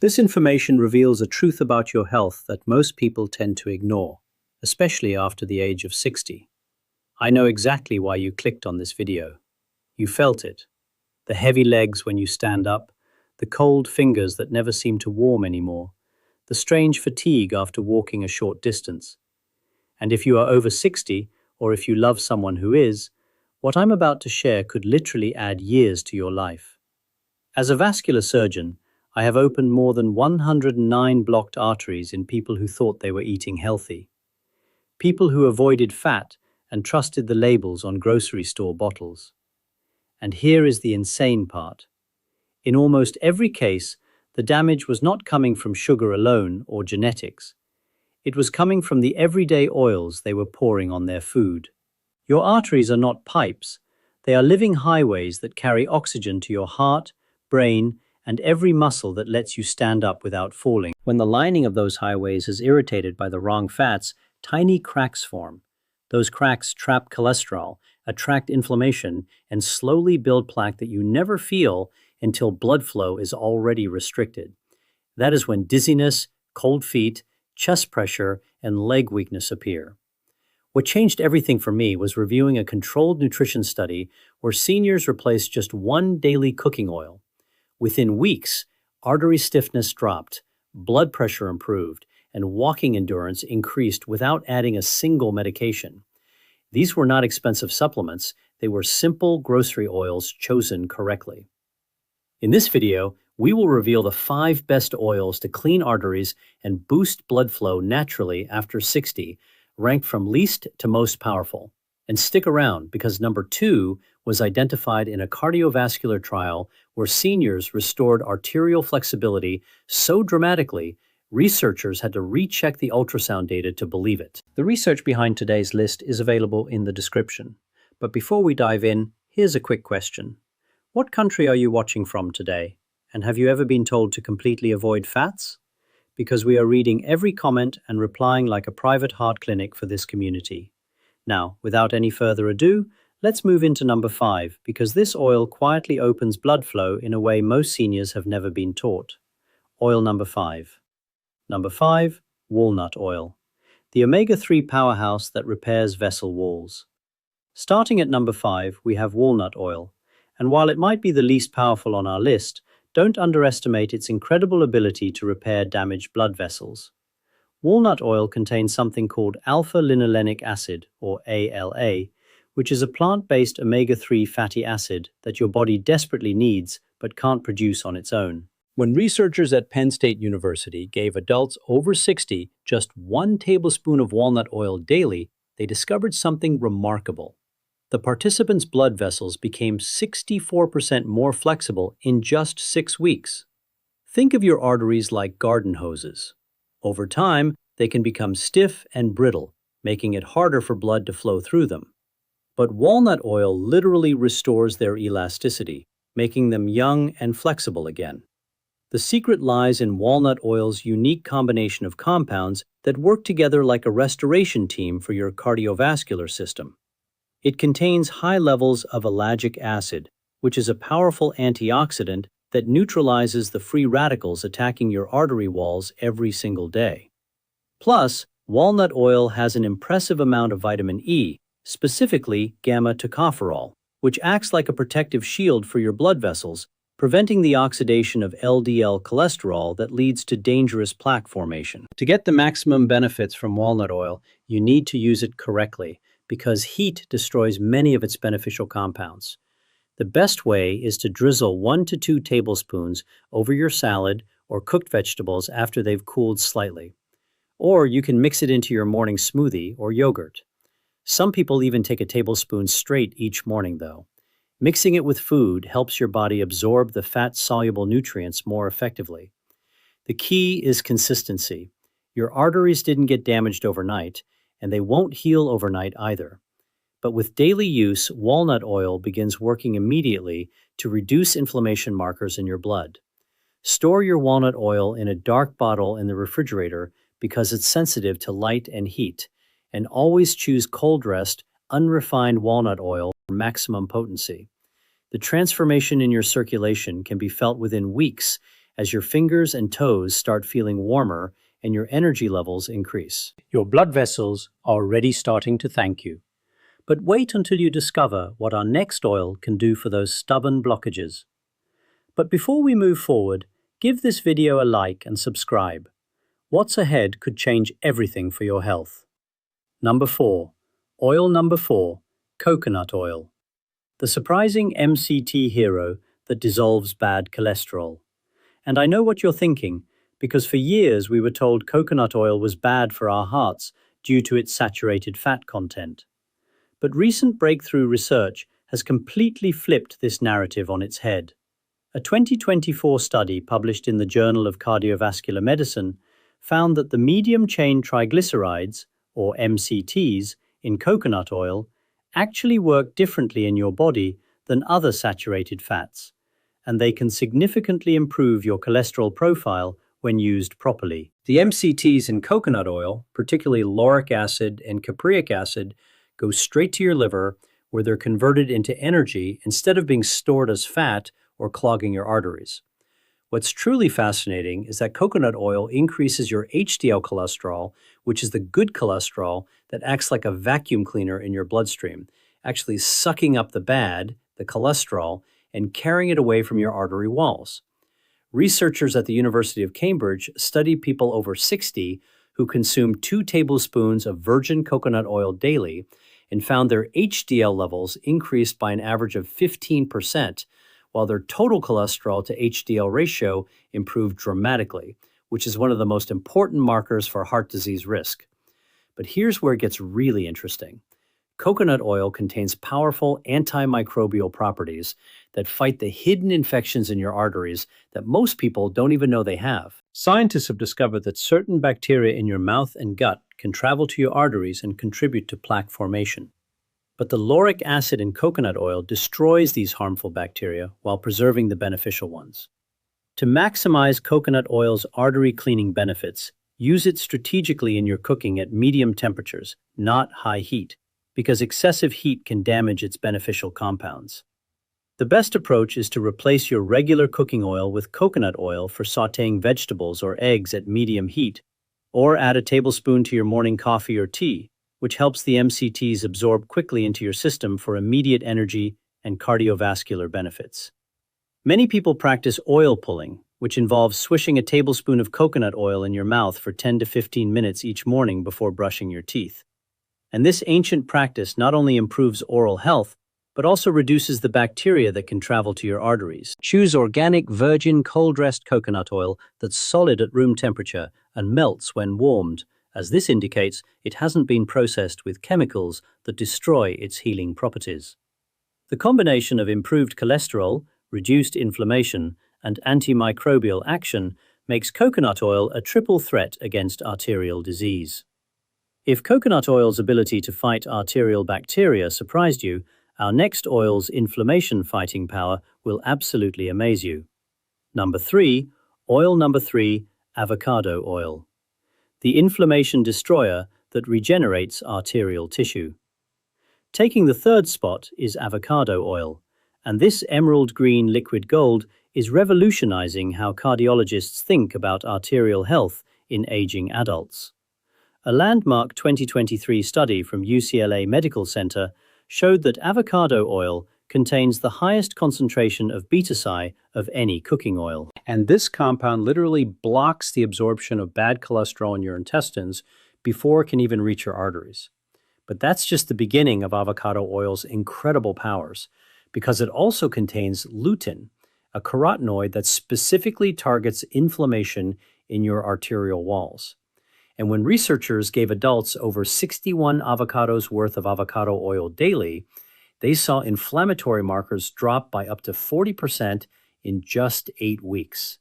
This information reveals a truth about your health that most people tend to ignore, especially after the age of 60. I know exactly why you clicked on this video. You felt it. The heavy legs when you stand up, the cold fingers that never seem to warm anymore, the strange fatigue after walking a short distance. And if you are over 60, or if you love someone who is, what I'm about to share could literally add years to your life. As a vascular surgeon, I have opened more than 109 blocked arteries in people who thought they were eating healthy. People who avoided fat and trusted the labels on grocery store bottles. And here is the insane part. In almost every case, the damage was not coming from sugar alone or genetics. It was coming from the everyday oils they were pouring on their food. Your arteries are not pipes. They are living highways that carry oxygen to your heart, brain, and every muscle that lets you stand up without falling. When the lining of those highways is irritated by the wrong fats, tiny cracks form. Those cracks trap cholesterol, attract inflammation, and slowly build plaque that you never feel until blood flow is already restricted. That is when dizziness, cold feet, chest pressure, and leg weakness appear. What changed everything for me was reviewing a controlled nutrition study where seniors replaced just one daily cooking oil. Within weeks, artery stiffness dropped, blood pressure improved, and walking endurance increased without adding a single medication. These were not expensive supplements, they were simple grocery oils chosen correctly. In this video, we will reveal the 5 best oils to clean arteries and boost blood flow naturally after 60, ranked from least to most powerful. And stick around because number 2 was identified in a cardiovascular trial where seniors restored arterial flexibility so dramatically researchers had to recheck the ultrasound data to believe it. The research behind today's list is available in the description. But before we dive in, here's a quick question. What country are you watching from today? And have you ever been told to completely avoid fats? Because we are reading every comment and replying like a private heart clinic for this community. Now, without any further ado, let's move into number 5, because this oil quietly opens blood flow in a way most seniors have never been taught. Oil number 5. Number 5, walnut oil. The omega-3 powerhouse that repairs vessel walls. Starting at number 5, we have walnut oil. And while it might be the least powerful on our list, don't underestimate its incredible ability to repair damaged blood vessels. Walnut oil contains something called alpha-linolenic acid, or ALA, which is a plant-based omega-3 fatty acid that your body desperately needs but can't produce on its own. When researchers at Penn State University gave adults over 60 just 1 tablespoon of walnut oil daily, they discovered something remarkable. The participants' blood vessels became 64% more flexible in just 6 weeks. Think of your arteries like garden hoses. Over time, they can become stiff and brittle, making it harder for blood to flow through them. But walnut oil literally restores their elasticity, making them young and flexible again. The secret lies in walnut oil's unique combination of compounds that work together like a restoration team for your cardiovascular system. It contains high levels of ellagic acid, which is a powerful antioxidant that neutralizes the free radicals attacking your artery walls every single day. Plus, walnut oil has an impressive amount of vitamin E, specifically gamma-tocopherol, which acts like a protective shield for your blood vessels, preventing the oxidation of LDL cholesterol that leads to dangerous plaque formation. To get the maximum benefits from walnut oil, you need to use it correctly, because heat destroys many of its beneficial compounds. The best way is to drizzle 1 to 2 tablespoons over your salad or cooked vegetables after they've cooled slightly. Or you can mix it into your morning smoothie or yogurt. Some people even take a tablespoon straight each morning, though. Mixing it with food helps your body absorb the fat-soluble nutrients more effectively. The key is consistency. Your arteries didn't get damaged overnight, and they won't heal overnight either. But with daily use, walnut oil begins working immediately to reduce inflammation markers in your blood. Store your walnut oil in a dark bottle in the refrigerator because it's sensitive to light and heat, and always choose cold-pressed, unrefined walnut oil for maximum potency. The transformation in your circulation can be felt within weeks, as your fingers and toes start feeling warmer and your energy levels increase. Your blood vessels are already starting to thank you. But wait until you discover what our next oil can do for those stubborn blockages. But before we move forward, give this video a like and subscribe. What's ahead could change everything for your health. Number 4. Oil number 4. Coconut oil. The surprising MCT hero that dissolves bad cholesterol. And I know what you're thinking, because for years we were told coconut oil was bad for our hearts due to its saturated fat content. But recent breakthrough research has completely flipped this narrative on its head. A 2024 study published in the Journal of Cardiovascular Medicine found that the medium-chain triglycerides, or MCTs, in coconut oil actually work differently in your body than other saturated fats, and they can significantly improve your cholesterol profile when used properly. The MCTs in coconut oil, particularly lauric acid and capriic acid, go straight to your liver where they're converted into energy instead of being stored as fat or clogging your arteries. What's truly fascinating is that coconut oil increases your HDL cholesterol, which is the good cholesterol that acts like a vacuum cleaner in your bloodstream, actually sucking up the bad, the cholesterol, and carrying it away from your artery walls. Researchers at the University of Cambridge studied people over 60 who consumed 2 tablespoons of virgin coconut oil daily and found their HDL levels increased by an average of 15%, while their total cholesterol to HDL ratio improved dramatically, which is one of the most important markers for heart disease risk. But here's where it gets really interesting. Coconut oil contains powerful antimicrobial properties that fight the hidden infections in your arteries that most people don't even know they have. Scientists have discovered that certain bacteria in your mouth and gut can travel to your arteries and contribute to plaque formation. But the lauric acid in coconut oil destroys these harmful bacteria while preserving the beneficial ones. To maximize coconut oil's artery cleaning benefits, use it strategically in your cooking at medium temperatures, not high heat, because excessive heat can damage its beneficial compounds. The best approach is to replace your regular cooking oil with coconut oil for sautéing vegetables or eggs at medium heat, or add a tablespoon to your morning coffee or tea, which helps the MCTs absorb quickly into your system for immediate energy and cardiovascular benefits. Many people practice oil pulling, which involves swishing a tablespoon of coconut oil in your mouth for 10 to 15 minutes each morning before brushing your teeth. And this ancient practice not only improves oral health, but also reduces the bacteria that can travel to your arteries. Choose organic virgin cold-pressed coconut oil that's solid at room temperature and melts when warmed, as this indicates it hasn't been processed with chemicals that destroy its healing properties. The combination of improved cholesterol, reduced inflammation, and antimicrobial action makes coconut oil a triple threat against arterial disease. If coconut oil's ability to fight arterial bacteria surprised you, our next oil's inflammation-fighting power will absolutely amaze you. Number 3. Oil number 3, avocado oil. The inflammation destroyer that regenerates arterial tissue. Taking the third spot is avocado oil, and this emerald green liquid gold is revolutionizing how cardiologists think about arterial health in aging adults. A landmark 2023 study from UCLA Medical Center showed that avocado oil contains the highest concentration of beta-sai of any cooking oil. And this compound literally blocks the absorption of bad cholesterol in your intestines before it can even reach your arteries. But that's just the beginning of avocado oil's incredible powers, because it also contains lutein, a carotenoid that specifically targets inflammation in your arterial walls. And when researchers gave adults over 61 avocados worth of avocado oil daily, they saw inflammatory markers drop by up to 40% in just 8 weeks.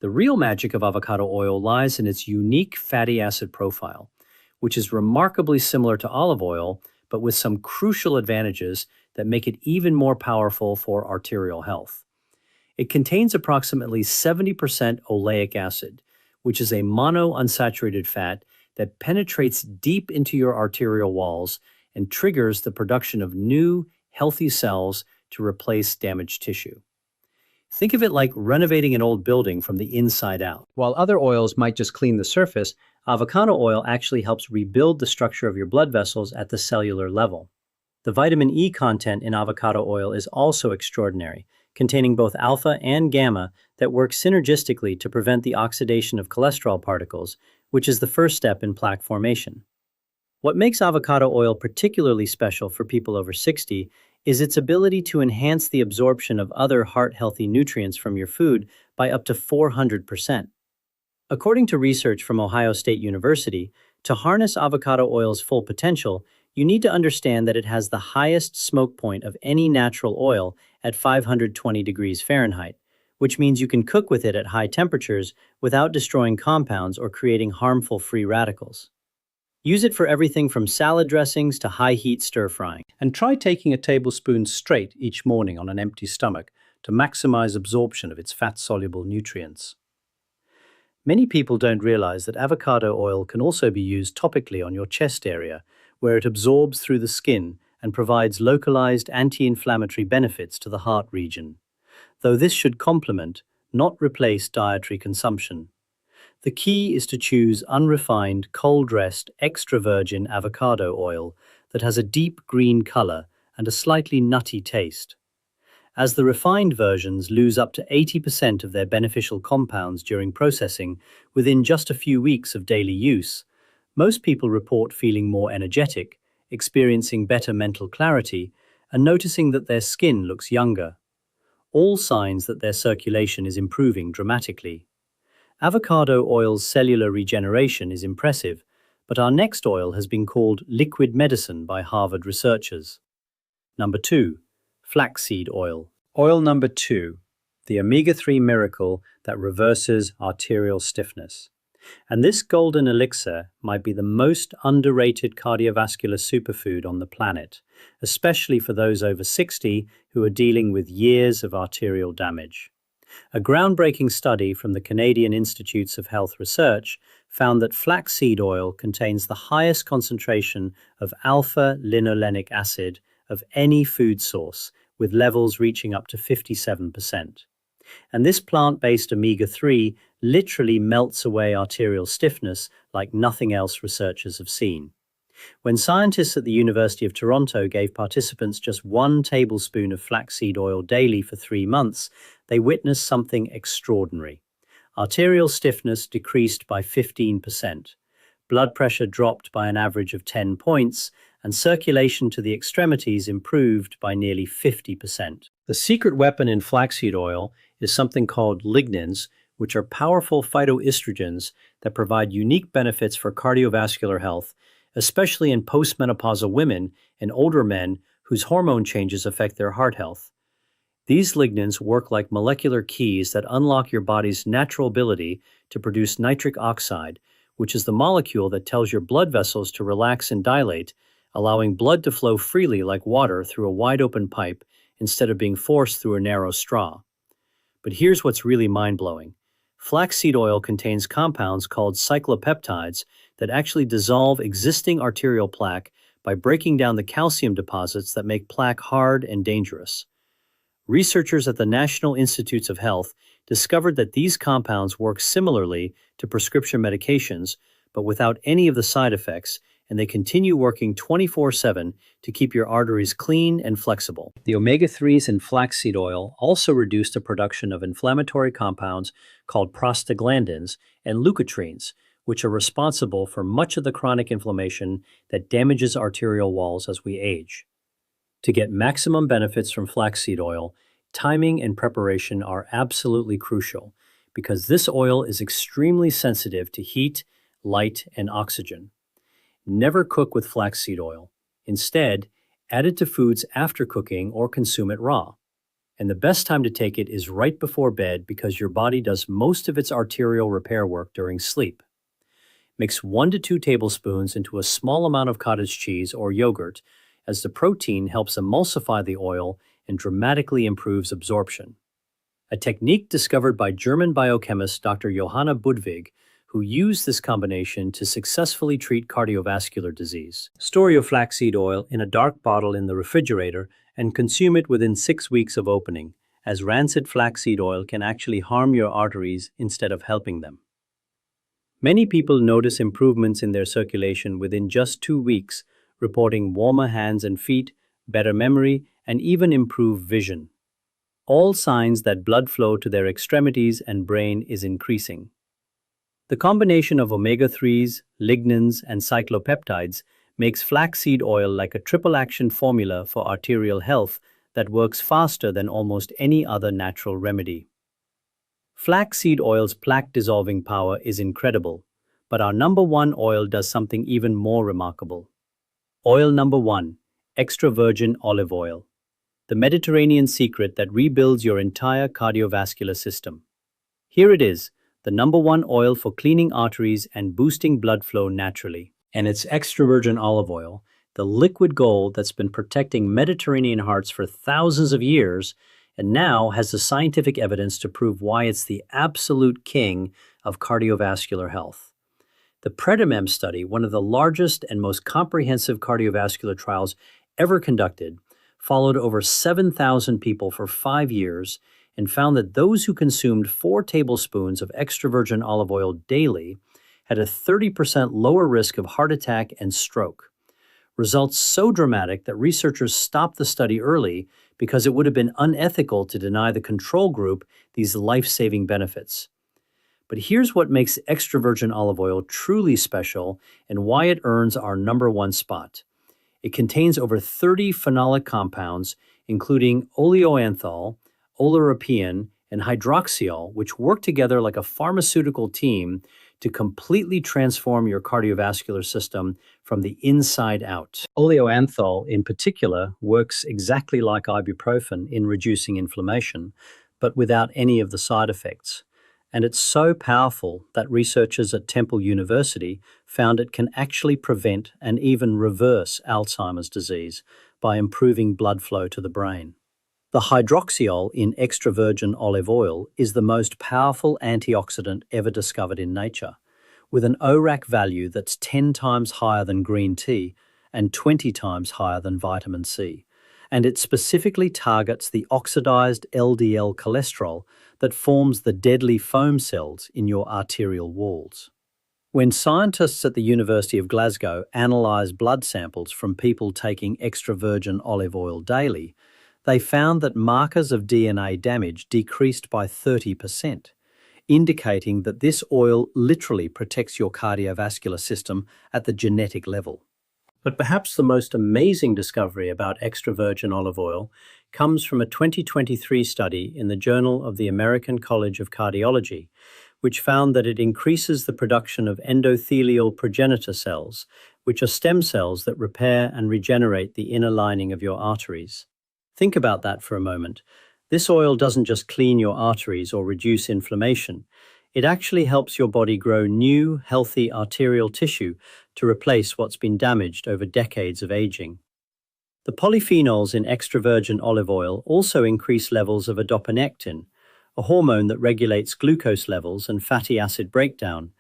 The real magic of avocado oil lies in its unique fatty acid profile, which is remarkably similar to olive oil, but with some crucial advantages that make it even more powerful for arterial health. It contains approximately 70% oleic acid, which is a monounsaturated fat that penetrates deep into your arterial walls and triggers the production of new, healthy cells to replace damaged tissue. Think of it like renovating an old building from the inside out. While other oils might just clean the surface, avocado oil actually helps rebuild the structure of your blood vessels at the cellular level. The vitamin E content in avocado oil is also extraordinary, containing both alpha and gamma that work synergistically to prevent the oxidation of cholesterol particles, which is the first step in plaque formation. What makes avocado oil particularly special for people over 60 is its ability to enhance the absorption of other heart-healthy nutrients from your food by up to 400%. According to research from Ohio State University, to harness avocado oil's full potential, you need to understand that it has the highest smoke point of any natural oil at 520 degrees Fahrenheit, which means you can cook with it at high temperatures without destroying compounds or creating harmful free radicals. Use it for everything from salad dressings to high-heat stir-frying. And try taking a tablespoon straight each morning on an empty stomach to maximize absorption of its fat-soluble nutrients. Many people don't realize that avocado oil can also be used topically on your chest area, where it absorbs through the skin and provides localized anti-inflammatory benefits to the heart region, though this should complement, not replace dietary consumption. The key is to choose unrefined, cold-pressed, extra virgin avocado oil that has a deep green color and a slightly nutty taste. As the refined versions lose up to 80% of their beneficial compounds during processing within just a few weeks of daily use, most people report feeling more energetic, experiencing better mental clarity, and noticing that their skin looks younger. All signs that their circulation is improving dramatically. Avocado oil's cellular regeneration is impressive, but our next oil has been called liquid medicine by Harvard researchers. Number 2. Flaxseed oil. Oil number 2. The omega-3 miracle that reverses arterial stiffness. And this golden elixir might be the most underrated cardiovascular superfood on the planet, especially for those over 60 who are dealing with years of arterial damage. A groundbreaking study from the Canadian Institutes of Health Research found that flaxseed oil contains the highest concentration of alpha-linolenic acid of any food source, with levels reaching up to 57%. And this plant-based omega-3 literally melts away arterial stiffness like nothing else researchers have seen. When scientists at the University of Toronto gave participants just 1 tablespoon of flaxseed oil daily for 3 months, they witnessed something extraordinary. Arterial stiffness decreased by 15%, blood pressure dropped by an average of 10 points, and circulation to the extremities improved by nearly 50%. The secret weapon in flaxseed oil is something called lignans, which are powerful phytoestrogens that provide unique benefits for cardiovascular health, especially in postmenopausal women and older men whose hormone changes affect their heart health. These lignans work like molecular keys that unlock your body's natural ability to produce nitric oxide, which is the molecule that tells your blood vessels to relax and dilate, allowing blood to flow freely like water through a wide-open pipe instead of being forced through a narrow straw. But here's what's really mind-blowing. Flaxseed oil contains compounds called cyclopeptides that actually dissolve existing arterial plaque by breaking down the calcium deposits that make plaque hard and dangerous. Researchers at the National Institutes of Health discovered that these compounds work similarly to prescription medications, but without any of the side effects, and they continue working 24/7 to keep your arteries clean and flexible. The omega-3s in flaxseed oil also reduce the production of inflammatory compounds called prostaglandins and leukotrienes, which are responsible for much of the chronic inflammation that damages arterial walls as we age. To get maximum benefits from flaxseed oil, timing and preparation are absolutely crucial because this oil is extremely sensitive to heat, light, and oxygen. Never cook with flaxseed oil. Instead, add it to foods after cooking or consume it raw. And the best time to take it is right before bed because your body does most of its arterial repair work during sleep. Mix 1 to 2 tablespoons into a small amount of cottage cheese or yogurt, as the protein helps emulsify the oil and dramatically improves absorption. A technique discovered by German biochemist Dr. Johanna Budwig, who used this combination to successfully treat cardiovascular disease. Store your flaxseed oil in a dark bottle in the refrigerator and consume it within 6 weeks of opening, as rancid flaxseed oil can actually harm your arteries instead of helping them. Many people notice improvements in their circulation within just 2 weeks, reporting warmer hands and feet, better memory, and even improved vision. All signs that blood flow to their extremities and brain is increasing. The combination of omega-3s, lignans, and cyclopeptides makes flaxseed oil like a triple-action formula for arterial health that works faster than almost any other natural remedy. Flaxseed oil's plaque-dissolving power is incredible, but our number one oil does something even more remarkable. Oil number one, extra virgin olive oil, the Mediterranean secret that rebuilds your entire cardiovascular system. Here it is, the number one oil for cleaning arteries and boosting blood flow naturally. And it's extra virgin olive oil, the liquid gold that's been protecting Mediterranean hearts for thousands of years, and now has the scientific evidence to prove why it's the absolute king of cardiovascular health. The PREDIMEM study, one of the largest and most comprehensive cardiovascular trials ever conducted, followed over 7,000 people for 5 years and found that those who consumed 4 tablespoons of extra virgin olive oil daily had a 30% lower risk of heart attack and stroke. Results so dramatic that researchers stopped the study early because it would have been unethical to deny the control group these life-saving benefits. But here's what makes extra virgin olive oil truly special and why it earns our number one spot. It contains over 30 phenolic compounds, including oleoanthol, oleuropein, and hydroxyol, which work together like a pharmaceutical team to completely transform your cardiovascular system from the inside out. Oleoanthol, in particular, works exactly like ibuprofen in reducing inflammation, but without any of the side effects. And it's so powerful that researchers at Temple University found it can actually prevent and even reverse Alzheimer's disease by improving blood flow to the brain. The hydroxyol in extra virgin olive oil is the most powerful antioxidant ever discovered in nature, with an ORAC value that's 10 times higher than green tea and 20 times higher than vitamin C. And it specifically targets the oxidized LDL cholesterol that forms the deadly foam cells in your arterial walls. When scientists at the University of Glasgow analysed blood samples from people taking extra virgin olive oil daily, they found that markers of DNA damage decreased by 30%, indicating that this oil literally protects your cardiovascular system at the genetic level. But perhaps the most amazing discovery about extra virgin olive oil comes from a 2023 study in the Journal of the American College of Cardiology, which found that it increases the production of endothelial progenitor cells, which are stem cells that repair and regenerate the inner lining of your arteries. Think about that for a moment. This oil doesn't just clean your arteries or reduce inflammation. It actually helps your body grow new, healthy arterial tissue to replace what's been damaged over decades of aging. The polyphenols in extra virgin olive oil also increase levels of adiponectin, a hormone that regulates glucose levels and fatty acid breakdown,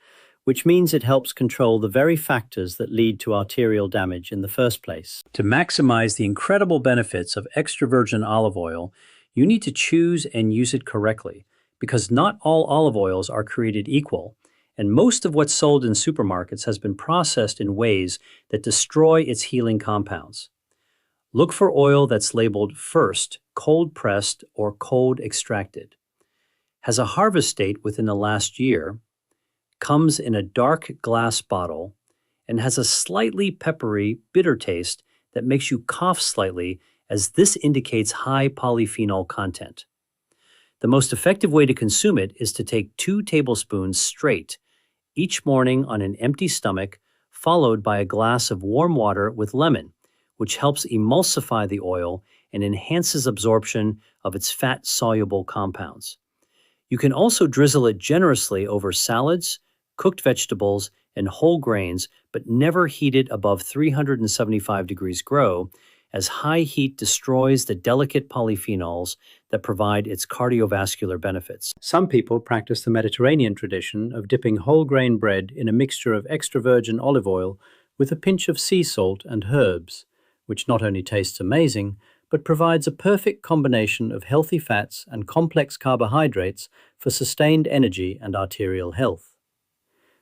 which means it helps control the very factors that lead to arterial damage in the first place. To maximize the incredible benefits of extra virgin olive oil, you need to choose and use it correctly, because not all olive oils are created equal, and most of what's sold in supermarkets has been processed in ways that destroy its healing compounds. Look for oil that's labeled first, cold-pressed or cold extracted, has a harvest date within the last year, comes in a dark glass bottle, and has a slightly peppery, bitter taste that makes you cough slightly, as this indicates high polyphenol content. The most effective way to consume it is to take 2 tablespoons straight each morning on an empty stomach, followed by a glass of warm water with lemon, which helps emulsify the oil and enhances absorption of its fat-soluble compounds. You can also drizzle it generously over salads, cooked vegetables, and whole grains, but never heat it above 375 degrees Grove, as high heat destroys the delicate polyphenols that provide its cardiovascular benefits. Some people practice the Mediterranean tradition of dipping whole grain bread in a mixture of extra virgin olive oil with a pinch of sea salt and herbs, which not only tastes amazing, but provides a perfect combination of healthy fats and complex carbohydrates for sustained energy and arterial health.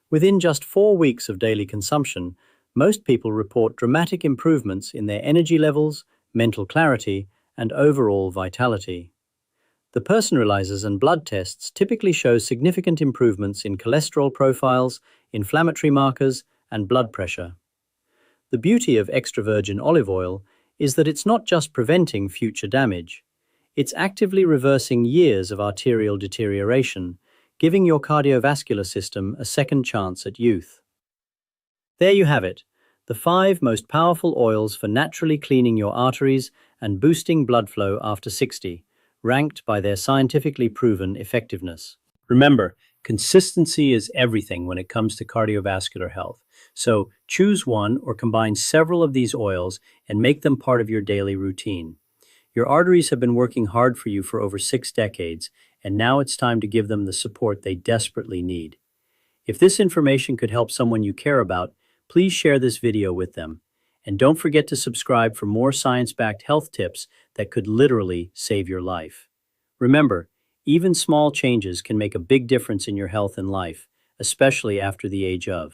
Within just 4 weeks of daily consumption, most people report dramatic improvements in their energy levels, mental clarity, and overall vitality. The personalizers and blood tests typically show significant improvements in cholesterol profiles, inflammatory markers, and blood pressure. The beauty of extra virgin olive oil is that it's not just preventing future damage. It's actively reversing years of arterial deterioration, giving your cardiovascular system a second chance at youth. There you have it, the 5 most powerful oils for naturally cleaning your arteries and boosting blood flow after 60, ranked by their scientifically proven effectiveness. Remember, consistency is everything when it comes to cardiovascular health. So choose one or combine several of these oils and make them part of your daily routine. Your arteries have been working hard for you for over 6 decades, and now it's time to give them the support they desperately need. If this information could help someone you care about, please share this video with them. And don't forget to subscribe for more science-backed health tips that could literally save your life. Remember, even small changes can make a big difference in your health and life, especially after the age of